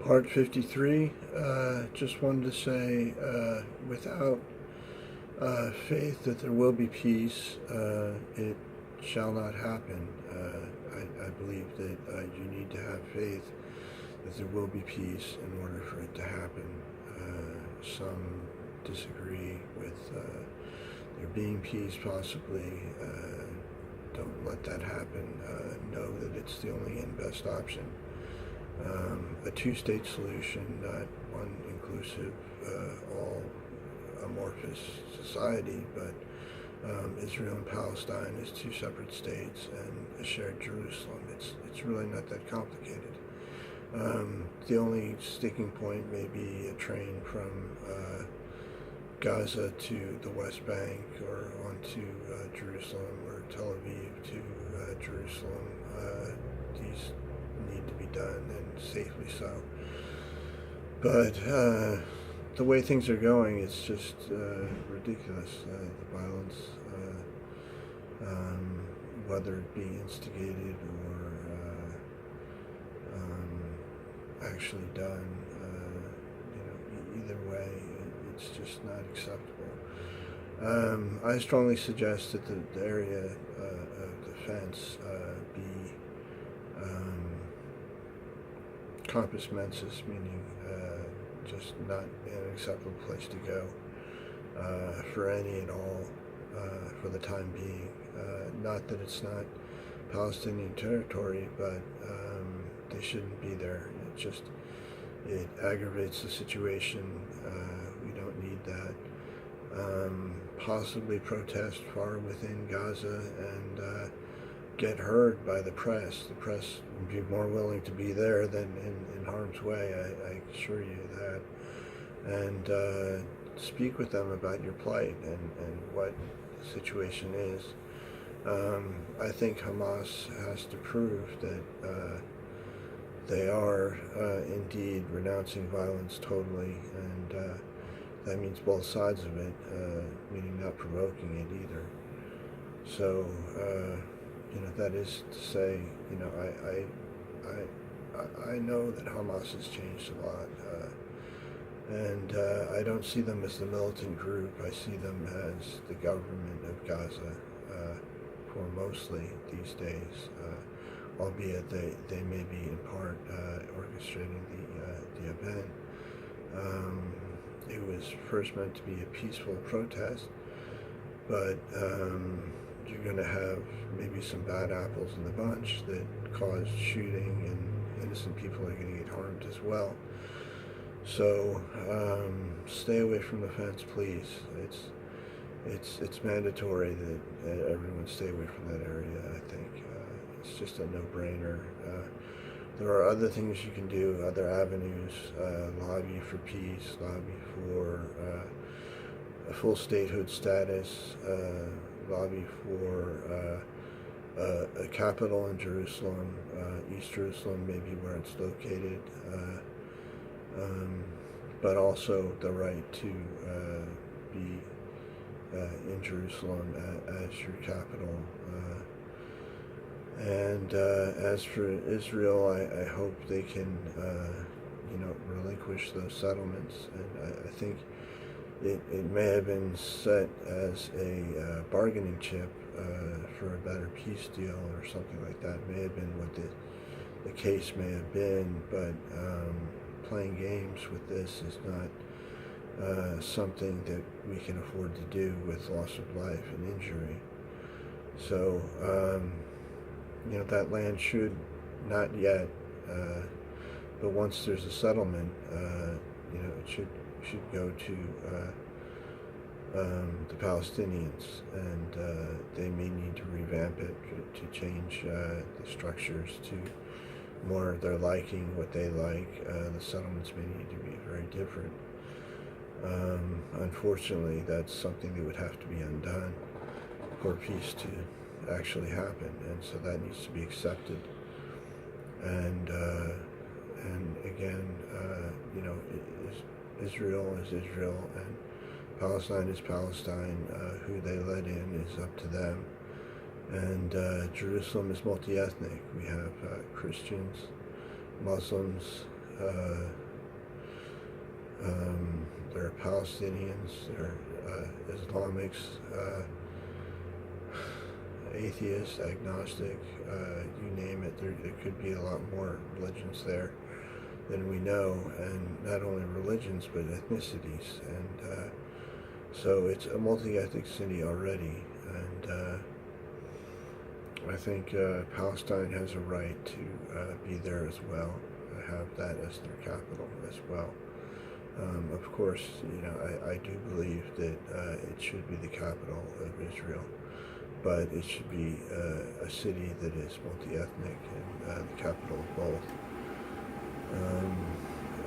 Part 53, just wanted to say, without faith that there will be peace, it shall not happen. I believe that you need to have faith that there will be peace in order for it to happen. Some disagree with there being peace possibly. Don't let that happen. Know that it's the only and best option. A two-state solution, not one inclusive, all amorphous society, but Israel and Palestine as two separate states and a shared Jerusalem. It's really not that complicated. The only sticking point may be a train from Gaza to the West Bank or onto Jerusalem or Tel Aviv to Jerusalem. These need to be done, and safely so. But the way things are going, it's just ridiculous. The violence, whether it be instigated or actually done, either way, it's just not acceptable. I strongly suggest that the area of the fence be compos mentis, meaning just not an acceptable place to go for any and all for the time being. Not that it's not Palestinian territory, but they shouldn't be there. It aggravates the situation. We don't need that. Possibly protest far within Gaza and get heard by the press. The press would be more willing to be there than in harm's way, I assure you that. And speak with them about your plight and what the situation is. I think Hamas has to prove that they are indeed renouncing violence totally, and that means both sides of it, meaning not provoking it either. So, that is to say, I know that Hamas has changed a lot, and I don't see them as the militant group. I see them as the government of Gaza, for mostly these days, albeit they may be in part orchestrating the event. It was first meant to be a peaceful protest, but you're going to have maybe some bad apples in the bunch that cause shooting, and innocent people are going to get harmed as well. So stay away from the fence, please. It's mandatory that everyone stay away from that area. I think it's just a no-brainer. There are other things you can do, other avenues. Lobby for peace, lobby for a full statehood status, lobby for a capital in Jerusalem, East Jerusalem, maybe where it's located, but also the right to be in Jerusalem as your capital. And as for Israel, I hope they can, relinquish those settlements. And I think it may have been set as a bargaining chip for a better peace deal or something like that. May have been what the case may have been, but playing games with this is not something that we can afford to do with loss of life and injury. So, that land should not yet, but once there's a settlement, it should go to the Palestinians, and they may need to revamp it to change the structures to more of their liking, what they like. The settlements may need to be very different. Unfortunately, that's something that would have to be undone for peace to actually happen, and so that needs to be accepted. And again, Israel is Israel, and Palestine is Palestine. Who they let in is up to them. And Jerusalem is multi-ethnic. We have Christians, Muslims, There are Palestinians, there are Islamics, atheists, agnostic, you name it. There could be a lot more religions there than we know, and not only religions but ethnicities. And so it's a multi-ethnic city already, and I think Palestine has a right to be there as well, have that as their capital as well. Of course, I do believe that it should be the capital of Israel, but it should be a city that is multi-ethnic and the capital of both.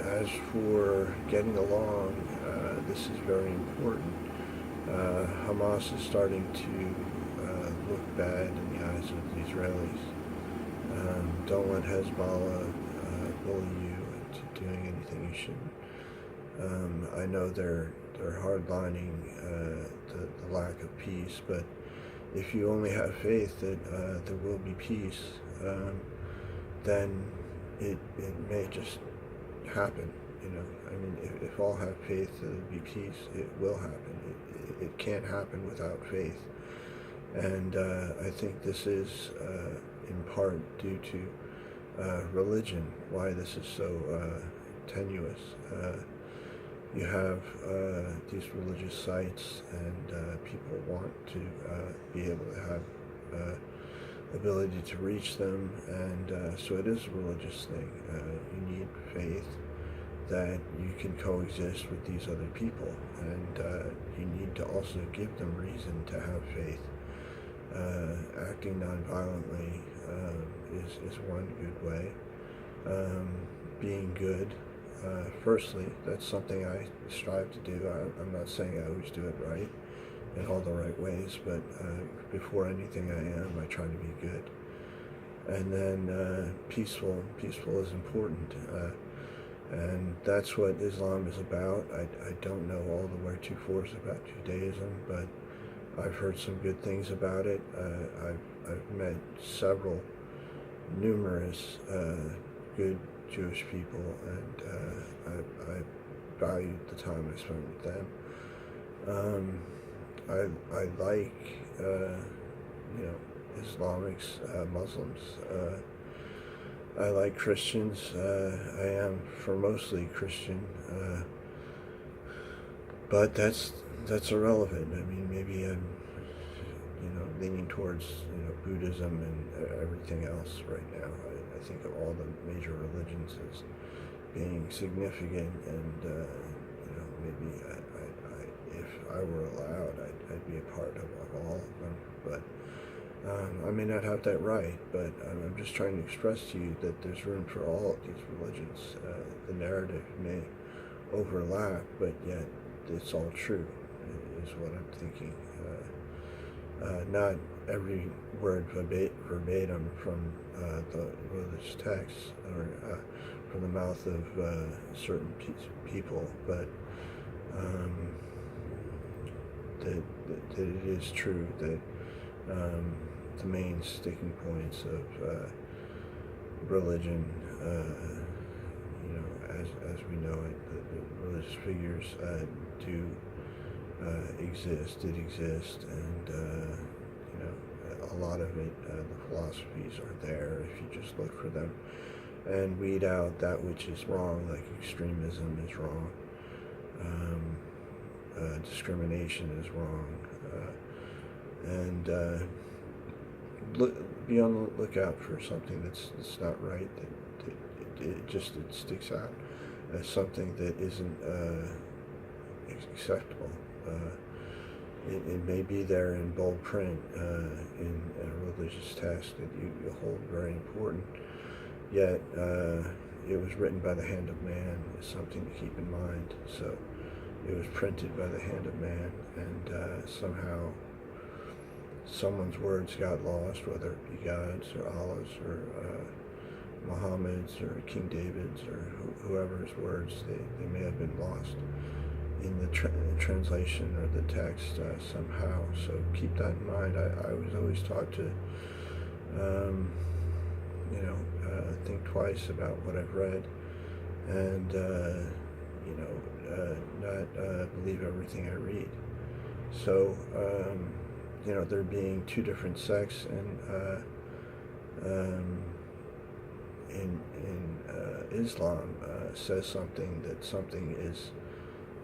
As for getting along, this is very important. Hamas is starting to look bad in the eyes of the Israelis. Don't let Hezbollah bully you into doing anything you shouldn't. I know they're hardlining the lack of peace, but if you only have faith that there will be peace, then it may just happen. I mean, if all have faith that there'll be peace, it will happen. It can't happen without faith. And I think this is in part due to religion, why this is so tenuous. You have these religious sites, and people want to be able to have ability to reach them, and so it is a religious thing. You need faith that you can coexist with these other people, and you need to also give them reason to have faith. Acting nonviolently is one good way. Being good, firstly, that's something I strive to do. I'm not saying I always do it right in all the right ways, but before anything I try to be good. And then peaceful is important, and that's what Islam is about. I don't know all the wherefores about Judaism, but I've heard some good things about it. I've met numerous good Jewish people, and I valued the time I spent with them. I like Islamics, Muslims. I like Christians. I am for mostly Christian, but that's irrelevant. I mean, maybe I'm leaning towards Buddhism and everything else right now. I think of all the major religions as being significant, and maybe if I were allowed, I'd be a part of all of them. But I may not have that right, but I'm just trying to express to you that there's room for all of these religions. The narrative may overlap, but yet it's all true, is what I'm thinking. Not every word verbatim from the religious text or from the mouth of certain people, but that it is true that the main sticking points of religion, as we know it, the religious figures do did exist, and a lot of it, the philosophies are there if you just look for them and weed out that which is wrong, like extremism is wrong, discrimination is wrong, and be on the lookout for something that's not right, that it sticks out as something that isn't acceptable. It may be there in bold print in a religious text that you hold very important, yet it was written by the hand of man is something to keep in mind. So it was printed by the hand of man, and somehow someone's words got lost, whether it be God's or Allah's or Muhammad's or King David's or whoever's words, they may have been lost in the translation or the text somehow. So keep that in mind. I was always taught to think twice about what I've read, and not believe everything I read. So there being two different sects, and in Islam says something that something is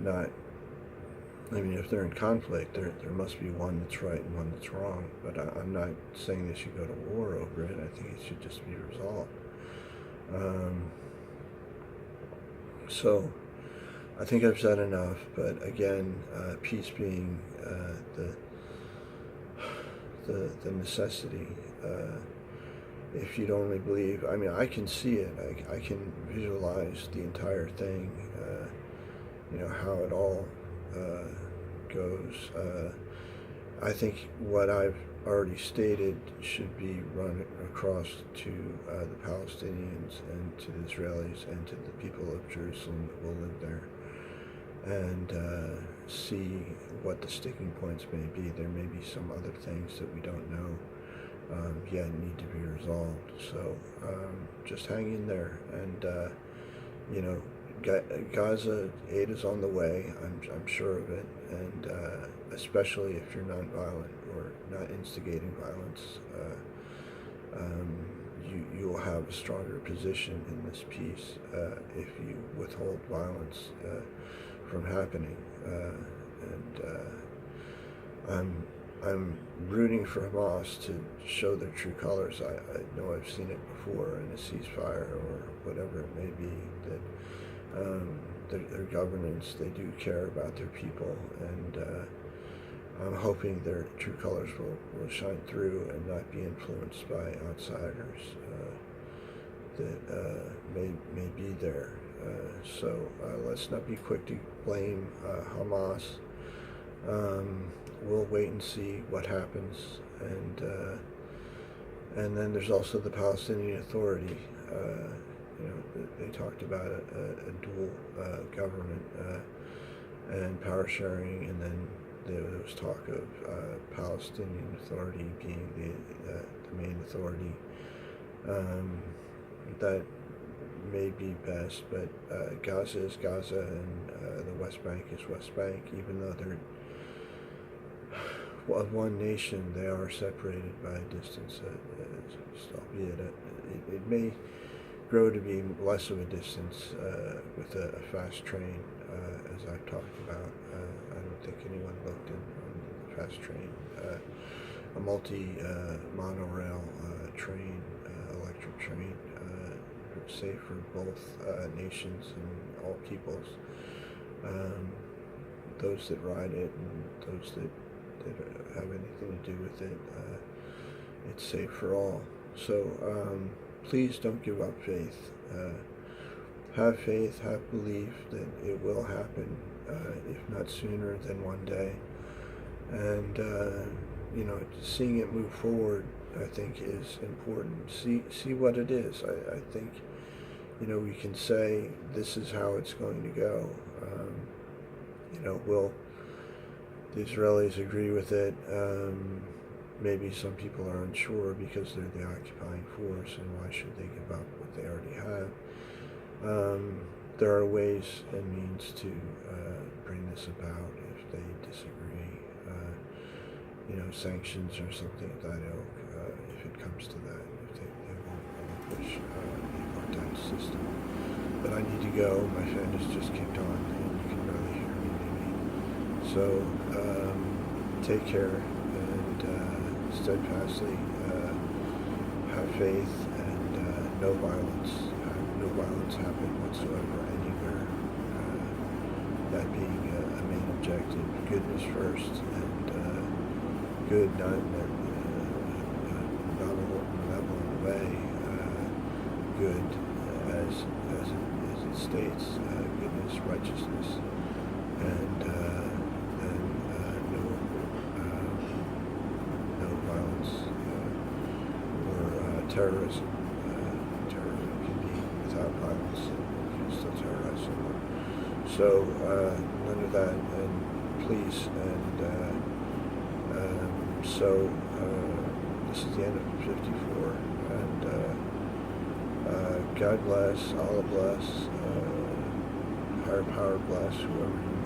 not. I mean, if they're in conflict, there must be one that's right and one that's wrong. But I'm not saying they should go to war over it. I think it should just be resolved. So I think I've said enough. But again, peace being the necessity. If you don't only believe, I mean, I can see it. I can visualize the entire thing. How it all goes. I think what I've already stated should be run across to the Palestinians and to the Israelis and to the people of Jerusalem that will live there, and see what the sticking points may be. There may be some other things that we don't know yet need to be resolved. So just hang in there, and Gaza aid is on the way. I'm sure of it, and especially if you're nonviolent or not instigating violence, you will have a stronger position in this peace if you withhold violence from happening. And I'm rooting for Hamas to show their true colors. I know I've seen it before in a ceasefire or whatever it may be, that their governance, they do care about their people, and I'm hoping their true colors will shine through and not be influenced by outsiders that may be there. So let's not be quick to blame Hamas. We'll wait and see what happens, and then there's also the Palestinian Authority. They talked about a dual government and power sharing, and then there was talk of Palestinian Authority being the main authority. That may be best, but Gaza is Gaza, and the West Bank is West Bank. Even though they're of one nation, they are separated by a distance, albeit it may grow to be less of a distance with a fast train, as I've talked about. I don't think anyone looked on the fast train. A monorail train, electric train, safe for both nations and all peoples. Those that ride it and those that have anything to do with it, it's safe for all. So please don't give up faith. Have faith, have belief that it will happen, if not sooner than one day. And seeing it move forward, I think, is important. See what it is. I think we can say this is how it's going to go. Will the Israelis agree with it? Maybe some people are unsure because they're the occupying force, and why should they give up what they already have? There are ways and means to bring this about if they disagree. Sanctions or something of that ilk, if it comes to that, if they won't push the apartheid system. But I need to go. My fan has just kicked on, and you can barely hear me, maybe. So take care, and steadfastly have faith, and no violence. No violence happen whatsoever anywhere. That being a main objective. Goodness first, and good, not in a malevolent way. Good, as it states, goodness, righteousness, and no violence or terrorism. Terrorism can be without violence, and you can still terrorize someone. So none of that, and please, and so this is the end of 54, and God bless, Allah bless. higher power bless whoever